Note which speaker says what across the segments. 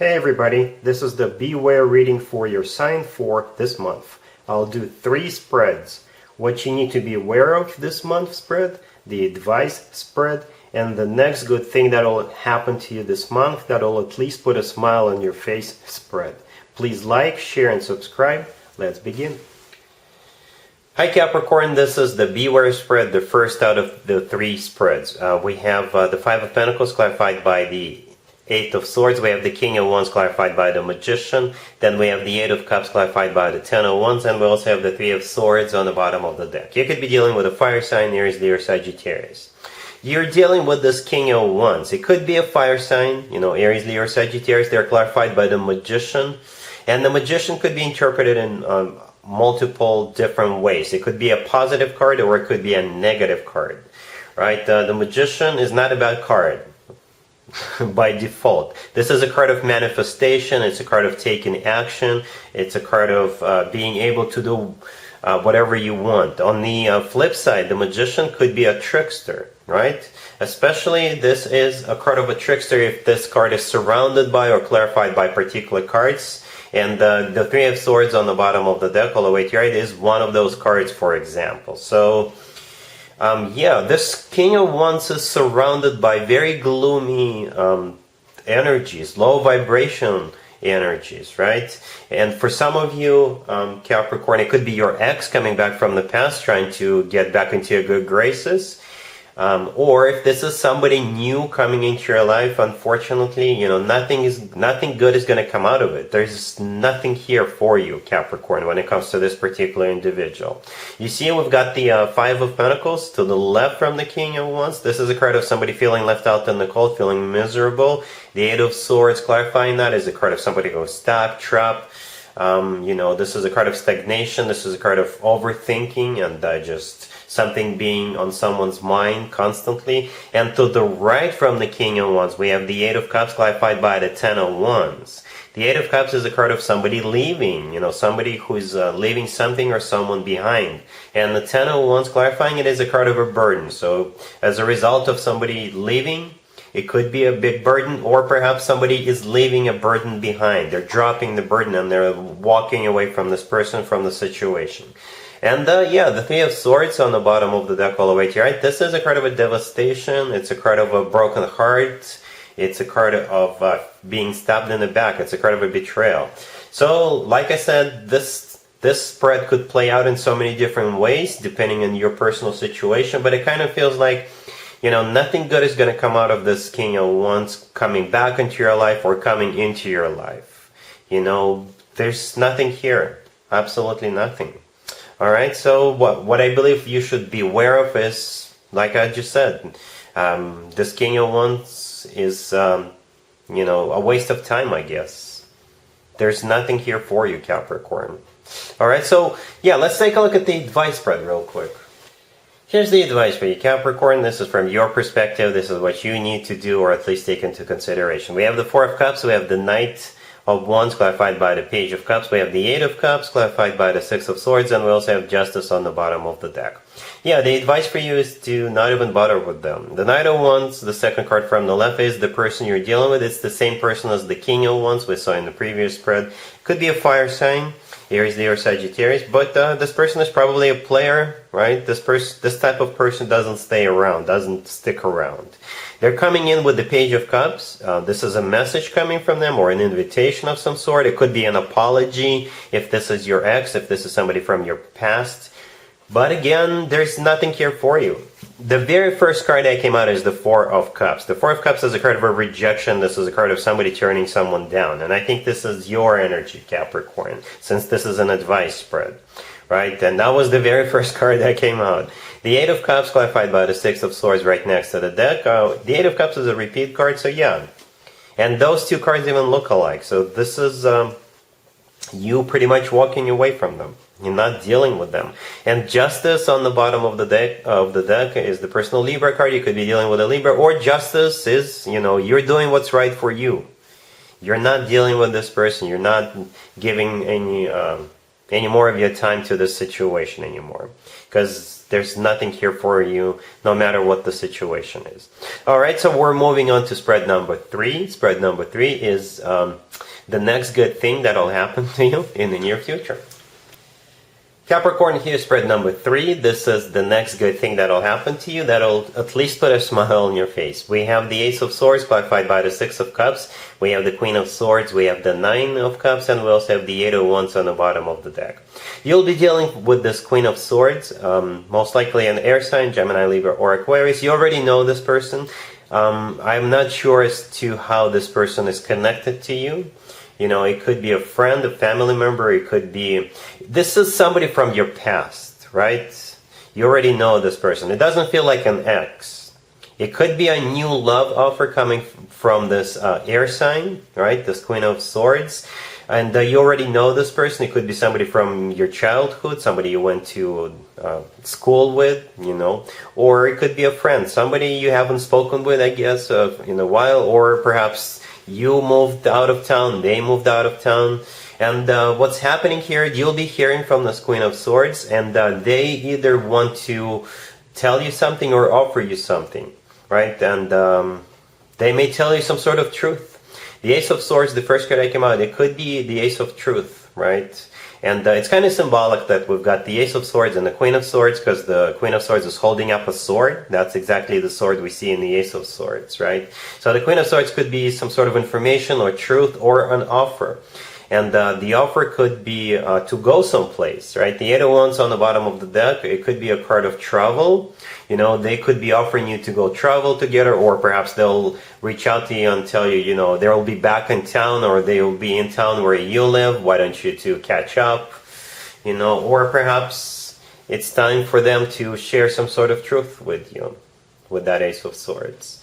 Speaker 1: Hey everybody, this is the Beware reading for your sign for this month. I'll do 3 spreads. What you need to be aware of this month spread, the advice spread, and the next good thing that will happen to you this month that will at least put a smile on your face spread. Please like, share, and subscribe. Let's begin. Hi Capricorn, this is the Beware spread, the first out of the 3 spreads. We have the 5 of Pentacles clarified by the 8 of Swords, we have the King of Wands clarified by the Magician, then we have the 8 of Cups clarified by the 10 of Wands, and we also have the 3 of Swords on the bottom of the deck. You could be dealing with a fire sign, Aries, Leo, Sagittarius. You're dealing with this King of Wands. It could be a fire sign, Aries, Leo, Sagittarius. They're clarified by the Magician, and the Magician could be interpreted in multiple different ways. It could be a positive card or it could be a negative card, right? The Magician is not a bad card by default. This is a card of manifestation. It's a card of taking action. It's a card of being able to do whatever you want. On the flip side, the Magician could be a trickster, right? Especially this is a card of a trickster if this card is surrounded by or clarified by particular cards. And the 3 of Swords on the bottom of the deck all the way to right is one of those cards, for example. So this King of Wands is surrounded by very gloomy energies, low vibration energies, right? And for some of you, Capricorn, it could be your ex coming back from the past trying to get back into your good graces. Or if this is somebody new coming into your life, unfortunately, nothing good is going to come out of it. There's nothing here for you, Capricorn, when it comes to this particular individual. You see, we've got the 5 of Pentacles to the left from the King of Wands. This is a card of somebody feeling left out in the cold, feeling miserable. The 8 of Swords, clarifying that, is a card of somebody who's stuck, trapped. This is a card of stagnation. This is a card of overthinking and just something being on someone's mind constantly. And to the right from the King of Wands, we have the 8 of Cups clarified by the 10 of Wands. The 8 of Cups is a card of somebody leaving, somebody who's leaving something or someone behind. And the 10 of Wands clarifying it is a card of a burden. So as a result of somebody leaving, it could be a big burden, or perhaps somebody is leaving a burden behind. They're dropping the burden and they're walking away from this person, from the situation. And the 3 of Swords on the bottom of the deck all the way to your right. This is a card of a devastation. It's a card of a broken heart. It's a card of being stabbed in the back. It's a card of a betrayal. So, like I said, this spread could play out in so many different ways, depending on your personal situation. But it kind of feels like, nothing good is going to come out of this King of Wands coming back into your life or coming into your life. There's nothing here. Absolutely nothing. Alright, so what I believe you should be aware of is, like I just said, this King of Wands is, a waste of time, I guess. There's nothing here for you, Capricorn. Alright, so, let's take a look at the advice spread real quick. Here's the advice for you, Capricorn. This is from your perspective. This is what you need to do, or at least take into consideration. We have the 4 of Cups. We have the Knight of Wands clarified by the Page of Cups. We have the 8 of Cups clarified by the 6 of Swords. And we also have Justice on the bottom of the deck. The advice for you is to not even bother with them. The Knight of Wands, the second card from the left, is the person you're dealing with. It's the same person as the King of Wands we saw in the previous spread. Could be a fire sign, Aries, Leo, Sagittarius, but this person is probably a player, right? This type of person doesn't stay around, doesn't stick around. They're coming in with the Page of Cups. This is a message coming from them or an invitation of some sort. It could be an apology if this is your ex, if this is somebody from your past. But again, there's nothing here for you. The very first card that came out is the 4 of Cups. The 4 of Cups is a card of a rejection. This is a card of somebody turning someone down. And I think this is your energy, Capricorn, since this is an advice spread, right? And that was the very first card that came out. The 8 of Cups clarified by the 6 of Swords right next to the deck. The 8 of Cups is a repeat card, so yeah. And those 2 cards even look alike. So this is you pretty much walking away from them. You're not dealing with them. And Justice on the bottom of the deck is the personal Libra card. You could be dealing with a Libra, or Justice is, you're doing what's right for you. You're not dealing with this person. You're not giving any any more of your time to this situation anymore, because there's nothing here for you no matter what the situation is. Alright, so we're moving on to spread number 3. Spread number 3 is the next good thing that'll happen to you in the near future. Capricorn, here's spread number 3. This is the next good thing that'll happen to you that'll at least put a smile on your face. We have the Ace of Swords clarified by the Six of Cups. We have the Queen of Swords. We have the Nine of Cups. And we also have the Eight of Wands on the bottom of the deck. You'll be dealing with this Queen of Swords, most likely an air sign, Gemini, Libra, or Aquarius. You already know this person. I'm not sure as to how this person is connected to you. You know, it could be a friend, a family member, it could be... This is somebody from your past, right? You already know this person. It doesn't feel like an ex. It could be a new love offer coming from this air sign, right? This Queen of Swords. And you already know this person. It could be somebody from your childhood, somebody you went to school with, you know. Or it could be a friend, somebody you haven't spoken with, I guess, in a while. Or perhaps... you moved out of town, they moved out of town, and what's happening here, you'll be hearing from this Queen of Swords, and they either want to tell you something or offer you something, right? And they may tell you some sort of truth. The Ace of Swords, the first card that came out, it could be the Ace of Truth, right? And it's kind of symbolic that we've got the Ace of Swords and the Queen of Swords, because the Queen of Swords is holding up a sword. That's exactly the sword we see in the Ace of Swords, right? So the Queen of Swords could be some sort of information or truth or an offer. And the offer could be to go someplace, right? The Eight of Wands on the bottom of the deck, it could be a card of travel. You know, they could be offering you to go travel together, or perhaps they'll reach out to you and tell you, you know, they'll be back in town, or they'll be in town where you live. Why don't you two catch up? You know, or perhaps it's time for them to share some sort of truth with you, with that Ace of Swords.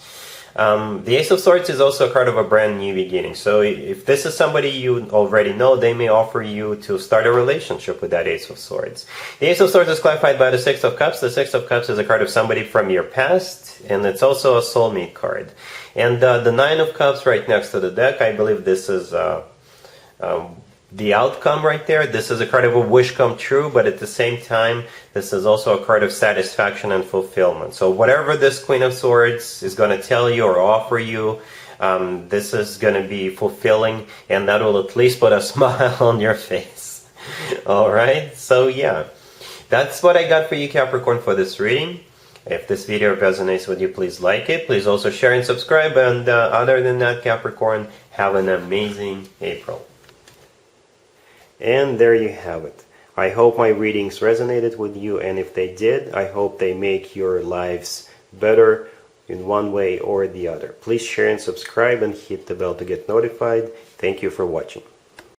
Speaker 1: The Ace of Swords is also a card of a brand new beginning. So if this is somebody you already know, they may offer you to start a relationship with that Ace of Swords. The Ace of Swords is clarified by the Six of Cups. The Six of Cups is a card of somebody from your past, and it's also a soulmate card. And the Nine of Cups right next to the deck, I believe this is the outcome right there. This is a card of a wish come true, but at the same time, this is also a card of satisfaction and fulfillment. So whatever this Queen of Swords is going to tell you or offer you, this is going to be fulfilling, and that will at least put a smile on your face. Alright, so yeah, that's what I got for you, Capricorn, for this reading. If this video resonates with you, please like it. Please also share and subscribe. And other than that, Capricorn, have an amazing April. And there you have it. I hope my readings resonated with you, and if they did, I hope they make your lives better in one way or the other. Please share and subscribe and hit the bell to get notified. Thank you for watching.